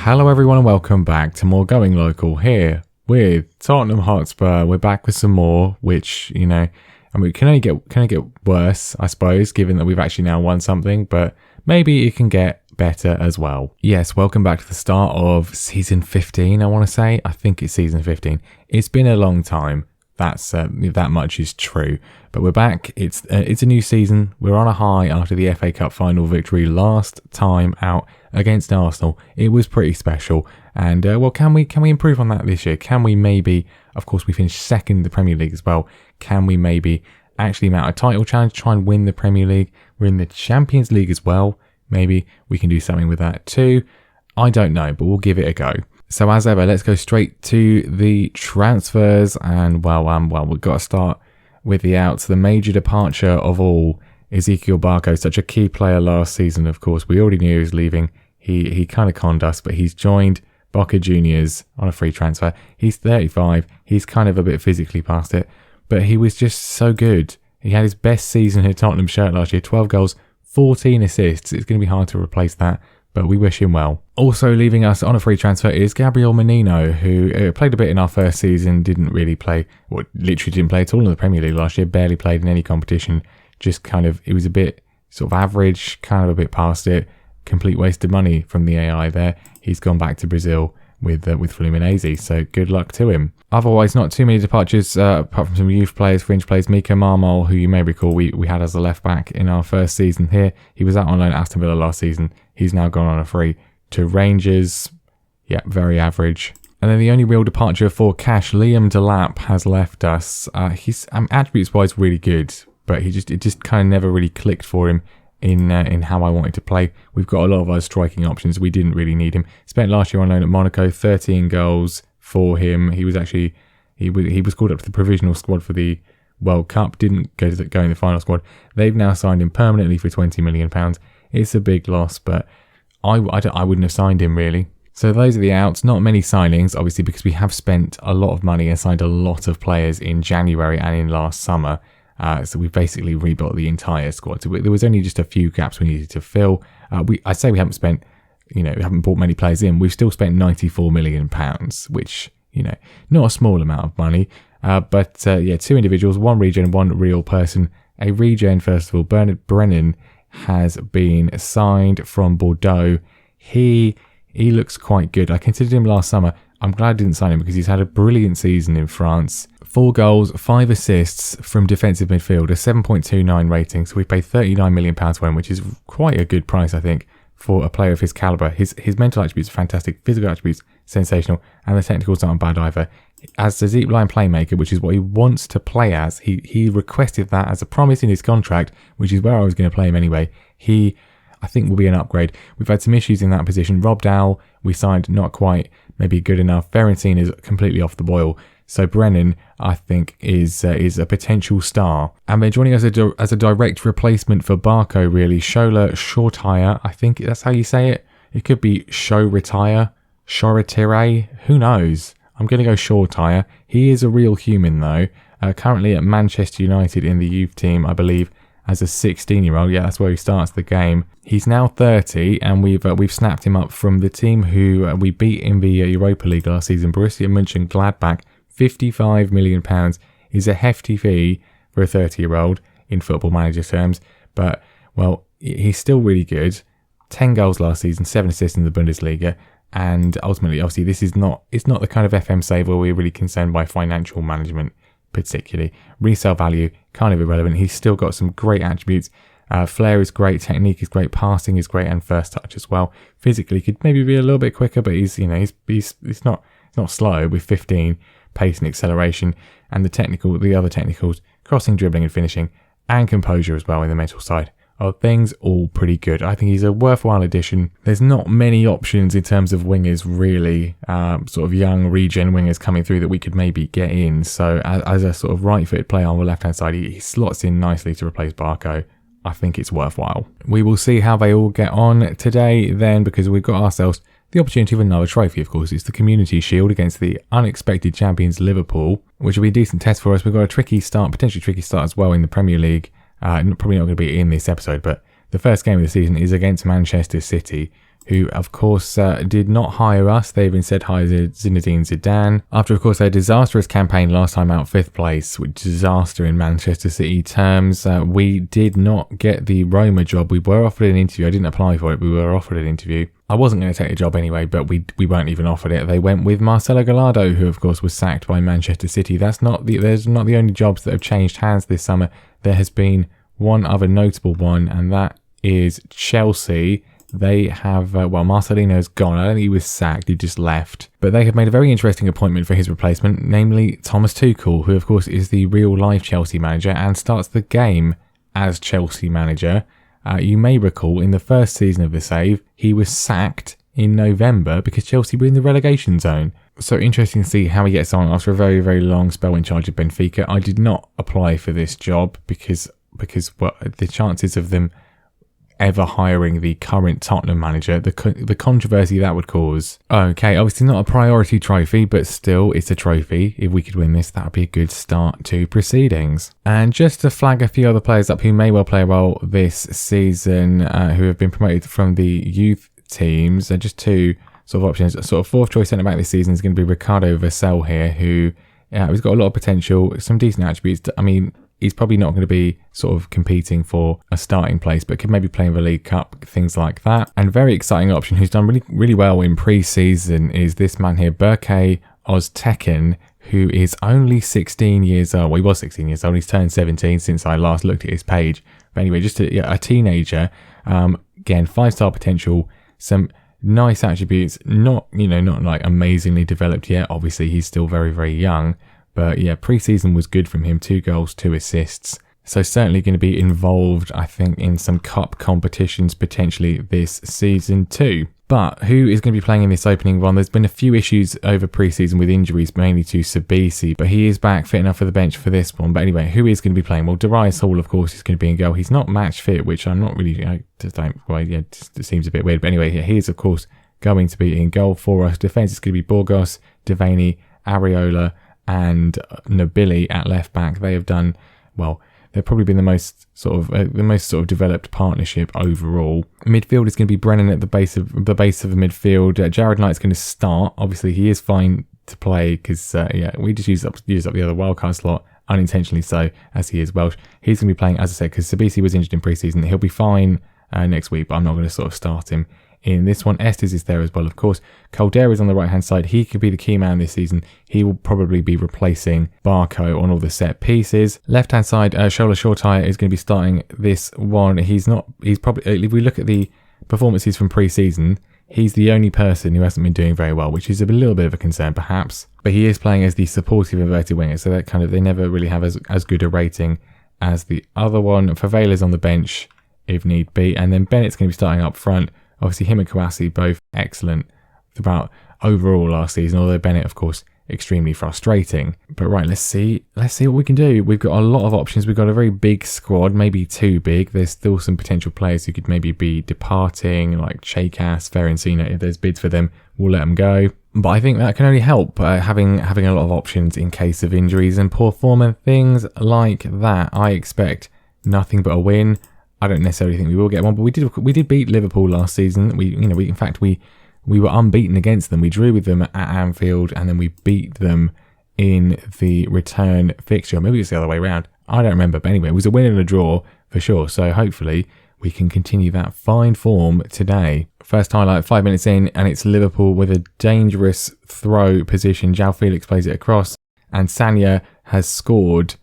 Hello everyone and welcome back to more Going Local here with Tottenham Hotspur. We're back with some more, which, can only get worse, I suppose, given that we've actually now won something, but maybe it can get better as well. Yes, welcome back to the start of season 15, I want to say. I think it's season 15. It's been a long time. That much is true. But we're back. It's a new season. We're on a high after the FA Cup final victory last time out against Arsenal. It was pretty special. And can we improve on that this year? Can we maybe, of course, we finished second in the Premier League as well. Can we maybe actually mount a title challenge, try and win the Premier League? We're in the Champions League as well. Maybe we can do something with that too. I don't know, but we'll give it a go. So as ever, let's go straight to the transfers, and we've got to start with the outs. The major departure of all, Ezequiel Barco, such a key player last season. Of course, we already knew he was leaving. He kind of conned us, but he's joined Boca Juniors on a free transfer. He's 35. He's kind of a bit physically past it, but he was just so good. He had his best season in a Tottenham shirt last year. 12 goals, 14 assists. It's going to be hard to replace that, but we wish him well. Also leaving us on a free transfer is Gabriel Menino, who played a bit in our first season, literally didn't play at all in the Premier League last year, barely played in any competition, it was a bit sort of average, kind of a bit past it, complete waste of money from the AI there. He's gone back to Brazil with Fluminense, so good luck to him. Otherwise, not too many departures, apart from some youth players, fringe players. Mika Marmol, who you may recall we had as a left back in our first season here. He was out on loan at Aston Villa last season. He's now gone on a free to Rangers. Yeah, very average. And then the only real departure for cash, Liam Delap has left us. He's attributes-wise really good, but it just kind of never really clicked for him in how I wanted to play. We've got a lot of other striking options. We didn't really need him. Spent last year on loan at Monaco, 13 goals for him. He was actually he was called up to the provisional squad for the World Cup. Didn't go in the final squad. They've now signed him permanently for £20 million. It's a big loss, but I wouldn't have signed him really. So those are the outs. Not many signings, obviously, because we have spent a lot of money and signed a lot of players in January and in last summer. So we basically rebuilt the entire squad. So there was only just a few gaps we needed to fill. I'd say we haven't spent, we haven't brought many players in. We've still spent £94 million, which, not a small amount of money. But two individuals, one regen, one real person. A regen, first of all, Bernard Brennan has been signed from Bordeaux. He looks quite good. I considered him last summer. I'm glad I didn't sign him because he's had a brilliant season in France. 4 goals, 5 assists from defensive midfield, a 7.29 rating. So we paid £39 million for him, which is quite a good price, I think, for a player of his calibre. His mental attributes are fantastic, physical attributes sensational, and the technicals aren't bad either. As the deep line playmaker, which is what he wants to play as, he requested that as a promise in his contract, which is where I was going to play him anyway. I think will be an upgrade. We've had some issues in that position. Rob Dow, we signed not quite, maybe good enough. Ferencine is completely off the boil. So Brennan, I think, is a potential star. And then joining us as a direct replacement for Barco, really, Shola Shortire. I think that's how you say it. It could be Shoretire, who knows? I'm going to go Shortire. He is a real human, though. Currently at Manchester United in the youth team, I believe, as a 16-year-old. Yeah, that's where he starts the game. He's now 30, and we've snapped him up from the team who we beat in the Europa League last season, Borussia Mönchengladbach. £55 million is a hefty fee for a 30-year-old in Football Manager terms, but, well, he's still really good. 10 goals last season, 7 assists in the Bundesliga, and ultimately, obviously, it's not the kind of FM save where we're really concerned by financial management, particularly. Resale value, kind of irrelevant. He's still got some great attributes. Flair is great, technique is great, passing is great, and first touch as well. Physically, could maybe be a little bit quicker, but he's not slow with 15. Pace and acceleration, and the other technicals, crossing, dribbling and finishing, and composure as well in the mental side of things, all pretty good. I think he's a worthwhile addition. There's not many options in terms of wingers really, sort of young regen wingers coming through that we could maybe get in. So as a sort of right-footed player on the left-hand side, he slots in nicely to replace Barco. I think it's worthwhile. We will see how they all get on today then, because we've got ourselves the opportunity of another trophy, of course. It's the Community Shield against the unexpected champions Liverpool, which will be a decent test for us. We've got a potentially tricky start as well in the Premier League. Probably not going to be in this episode, but the first game of the season is against Manchester City, who of course did not hire us. They've instead hired Zinedine Zidane. After of course their disastrous campaign last time out 5th place, with disaster in Manchester City terms, we did not get the Roma job. We were offered an interview. I didn't apply for it, but we were offered an interview. I wasn't going to take the job anyway, but we weren't even offered it. They went with Marcelo Gallardo, who of course was sacked by Manchester City. There's not the only jobs that have changed hands this summer. There has been one other notable one, and that is Chelsea. They have, Marcelino's gone. I don't think he was sacked, he just left. But they have made a very interesting appointment for his replacement, namely Thomas Tuchel, who of course is the real-life Chelsea manager and starts the game as Chelsea manager. You may recall in the first season of the Save, he was sacked in November because Chelsea were in the relegation zone. So interesting to see how he gets on after a very, very long spell in charge of Benfica. I did not apply for this job because the chances of them ever hiring the current Tottenham manager, the controversy that would cause. Okay, obviously not a priority trophy, but still it's a trophy. If we could win this, that would be a good start to proceedings. And just to flag a few other players up who may well play a role this season, who have been promoted from the youth teams, just two sort of options. Sort of fourth choice centre back this season is going to be Ricardo Vassell here, who he's got a lot of potential, some decent attributes. I mean, he's probably not going to be sort of competing for a starting place, but could maybe play in the League Cup, things like that. And very exciting option who's done really, really well in pre-season is this man here, Berke Oztekin, who is only 16 years old. Well, he was 16 years old. He's turned 17 since I last looked at his page. But anyway, just a teenager. Again, 5-star potential, some nice attributes, not like amazingly developed yet. Obviously, he's still very, very young. But yeah, pre-season was good from him. 2 goals, 2 assists. So certainly going to be involved, I think, in some cup competitions potentially this season too. But who is going to be playing in this opening run? There's been a few issues over pre-season with injuries, mainly to Sabisi, but he is back fit enough for the bench for this one. But anyway, who is going to be playing? Well, Darius Hall, of course, is going to be in goal. He's not match fit, which I'm not really, it seems a bit weird. But anyway, he is, of course, going to be in goal for us. Defence is going to be Burgos, Devaney, Areola, and Nabili at left back. They have done well. They've probably been the most sort of developed partnership overall. Midfield is going to be Brennan at the base of the midfield. Jared Knight's going to start. Obviously, he is fine to play because we just used up the other wildcard slot unintentionally. So as he is Welsh, he's going to be playing, as I said, because Sabisi was injured in pre-season. He'll be fine next week, but I'm not going to sort of start him in this one. Estes is there as well, of course. Caldera is on the right-hand side. He could be the key man this season. He will probably be replacing Barco on all the set pieces. Left-hand side, Shola Shortire is going to be starting this one. He's probably, if we look at the performances from pre-season, he's the only person who hasn't been doing very well, which is a little bit of a concern perhaps. But he is playing as the supportive inverted winger, so that they never really have as good a rating as the other one. Favela's on the bench if need be, and then Bennett's going to be starting up front. Obviously, him and Kouassi both excellent throughout overall last season, although Bennett, of course, extremely frustrating. But right, let's see what we can do. We've got a lot of options. We've got a very big squad, maybe too big. There's still some potential players who could maybe be departing, like Chakas, Ferencina. If there's bids for them, we'll let them go. But I think that can only help having a lot of options in case of injuries and poor form and things like that. I expect nothing but a win. I don't necessarily think we will get one, but we did beat Liverpool last season. We were unbeaten against them. We drew with them at Anfield, and then we beat them in the return fixture. Maybe it's the other way around. I don't remember, but anyway, it was a win and a draw for sure. So hopefully we can continue that fine form today. First highlight, 5 minutes in, and it's Liverpool with a dangerous throw position. João Felix plays it across, and Sanya has scored.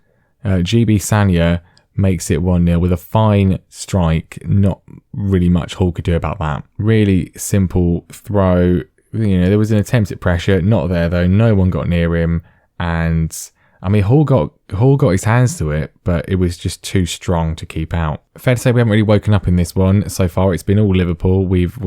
GB Sanya makes it 1-0 with a fine strike. Not really much Hall could do about that. Really simple throw. There was an attempt at pressure, not there though. No one got near him, and I mean Hall got his hands to it, but it was just too strong to keep out. Fair to say we haven't really woken up in this one so far. It's been all Liverpool. We've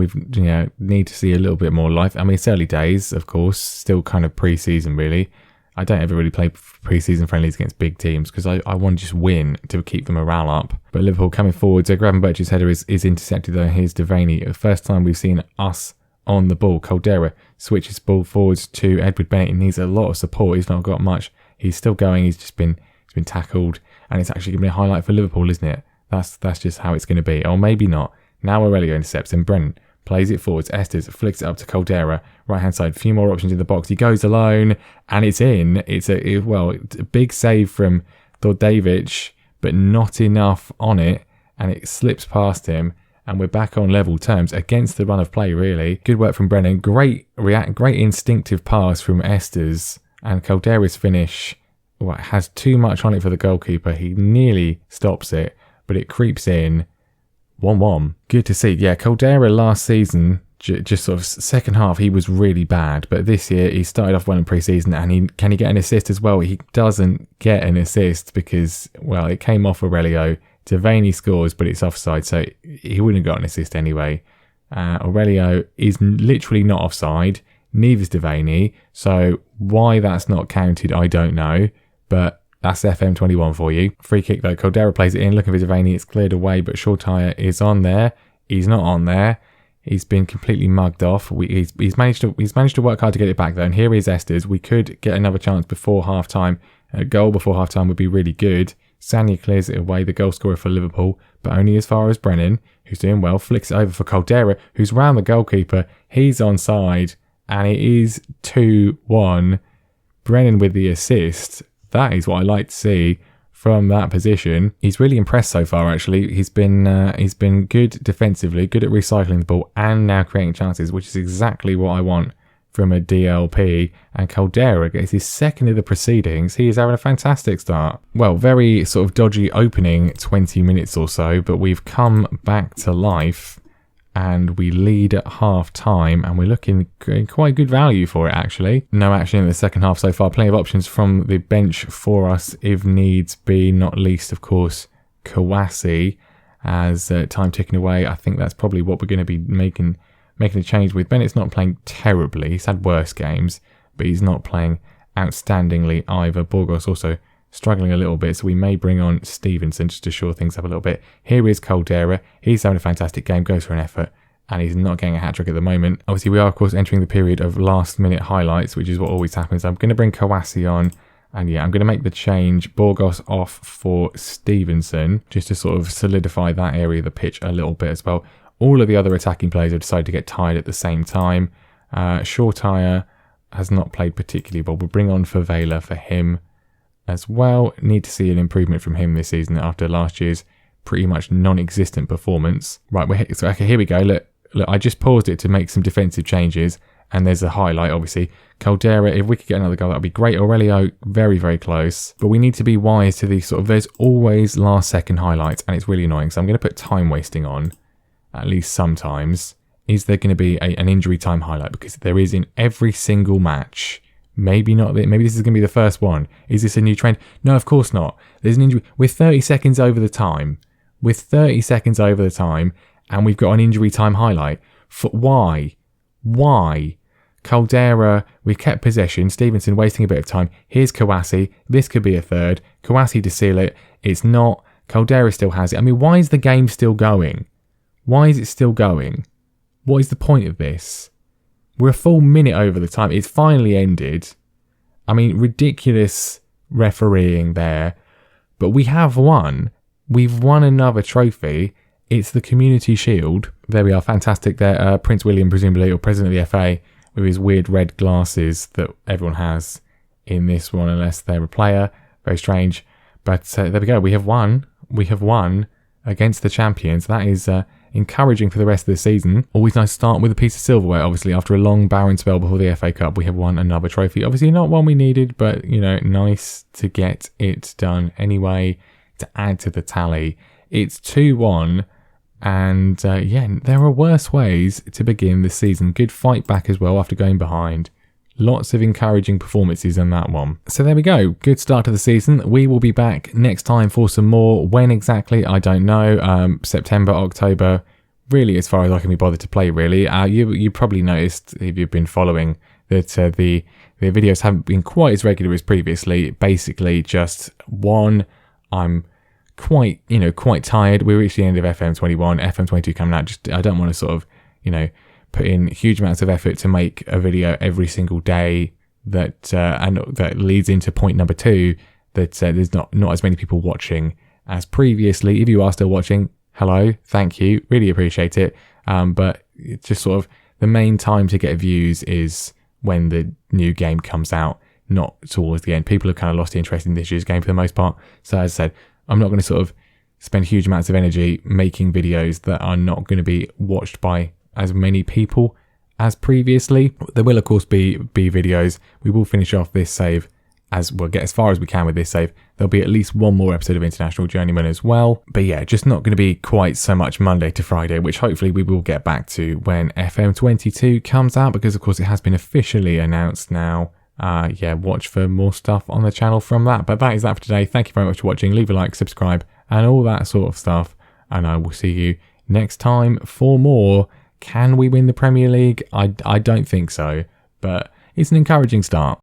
need to see a little bit more life. I mean, it's early days, of course, still kind of pre-season really. I don't ever really play pre-season friendlies against big teams because I want to just win to keep the morale up. But Liverpool coming forward, so Gravenberch's header is intercepted though. Here's Devaney. The first time we've seen us on the ball. Caldera switches ball forwards to Edward Bennett. He needs a lot of support. He's not got much. He's still going. He's been tackled, and it's actually going to be a highlight for Liverpool, isn't it? That's just how it's going to be. Or maybe not. Now Aurelio intercepts and Brennan plays it forwards. Estes flicks it up to Caldera, right hand side. A few more options in the box. He goes alone, and it's in. It's a big save from Dordavic, but not enough on it, and it slips past him. And we're back on level terms against the run of play, really. Good work from Brennan. Great instinctive pass from Estes. And Caldera's finish has too much on it for the goalkeeper. He nearly stops it, but it creeps in. 1-1. Good to see. Yeah, Caldera last season, just sort of second half, he was really bad. But this year, he started off well in pre-season. And can he get an assist as well? He doesn't get an assist because, well, it came off Aurelio. Devaney scores, but it's offside, so he wouldn't have got an assist anyway. Aurelio is literally not offside, neither's Devaney, so why that's not counted, I don't know, but that's FM21 for you. Free kick though, Caldera plays it in, looking for Devaney, it's cleared away, but Shortire is on there. He's not on there. He's been completely mugged off. He's managed to work hard to get it back though, and here is Estes. We could get another chance before half time. A goal before half time would be really good. Sanya clears it away, the goal scorer for Liverpool, but only as far as Brennan, who's doing well, flicks it over for Caldera, who's round the goalkeeper. He's onside, and it is 2-1. Brennan with the assist. That is what I like to see from that position. He's really impressed so far, actually. He's been good defensively, good at recycling the ball, and now creating chances, which is exactly what I want from a DLP. And Caldera gets his second of the proceedings. He is having a fantastic start. Well, very sort of dodgy opening 20 minutes or so, but we've come back to life and we lead at half time, and we're looking quite good value for it, actually. No action in the second half so far. Plenty of options from the bench for us if needs be, not least, of course, Kawasi. As time ticking away, I think that's probably what we're going to be making a change with. Bennett's not playing terribly. He's had worse games, but he's not playing outstandingly either. Burgos also struggling a little bit, so we may bring on Stevenson just to shore things up a little bit. Here is Caldera. He's having a fantastic game, goes for an effort, and he's not getting a hat-trick at the moment. Obviously, we are, of course, entering the period of last-minute highlights, which is what always happens. I'm going to bring Kawasi on, and yeah, I'm going to make the change. Burgos off for Stevenson, just to sort of solidify that area of the pitch a little bit as well. All of the other attacking players have decided to get tired at the same time. Shortire has not played particularly well. We'll bring on Favela for him as well. Need to see an improvement from him this season after last year's pretty much non-existent performance. Right, okay, here we go. Look, I just paused it to make some defensive changes, and there's a highlight, obviously. Caldera, if we could get another goal, that would be great. Aurelio, very, very close. But we need to be wise to these sort of, there's always last-second highlights, and it's really annoying. So I'm going to put time wasting on, at least sometimes. Is there going to be an injury time highlight? Because there is in every single match. Maybe not. Maybe this is going to be the first one. Is this a new trend? No, of course not. There's an injury. We're 30 seconds over the time. We're 30 seconds over the time, and we've got an injury time highlight. Why? Why? Caldera, we've kept possession. Stevenson wasting a bit of time. Here's Kawasi. This could be a third. Kawasi to seal it. It's not. Caldera still has it. I mean, why is the game still going? Why is it still going? What is the point of this? We're a full minute over the time. It's finally ended. I mean, ridiculous refereeing there. But we have won. We've won another trophy. It's the Community Shield. There we are. Fantastic there. Prince William, presumably, or President of the FA, with his weird red glasses that everyone has in this one, unless they're a player. Very strange. But there we go. We have won. We have won against the champions. That is encouraging for the rest of the season. Always nice to start with a piece of silverware, obviously. After a long barren spell before the FA Cup, we have won another trophy. Obviously not one we needed, but, you know, nice to get it done anyway, to add to the tally. It's 2-1, and yeah, there are worse ways to begin the season. Good fight back as well after going behind. Lots of encouraging performances in that one. So there we go. Good start to the season. We will be back next time for some more. When exactly, I don't know. September, October. Really, as far as I can be bothered to play, really. You probably noticed, if you've been following, that the videos haven't been quite as regular as previously. Basically, just one, I'm quite tired. We reached the end of FM21. FM22 coming out. Just, I don't want to sort of, put in huge amounts of effort to make a video every single day and that leads into point number 2, that there's not as many people watching as previously. If you are still watching, hello, thank you, really appreciate it. But it's just sort of the main time to get views is when the new game comes out, not towards the end. People have kind of lost interest in this year's game for the most part. So as I said, I'm not going to sort of spend huge amounts of energy making videos that are not going to be watched by as many people as previously. There will of course be videos. We will finish off this save, as we'll get as far as we can with this save. There'll be at least one more episode of International Journeyman as well. But yeah, just not going to be quite so much Monday to Friday, which hopefully we will get back to when FM22 comes out, because of course it has been officially announced now. Yeah, watch for more stuff on the channel from that. But that is that for today. Thank you very much for watching. Leave a like, subscribe, and all that sort of stuff. And I will see you next time for more. Can we win the Premier League? I don't think so, but it's an encouraging start.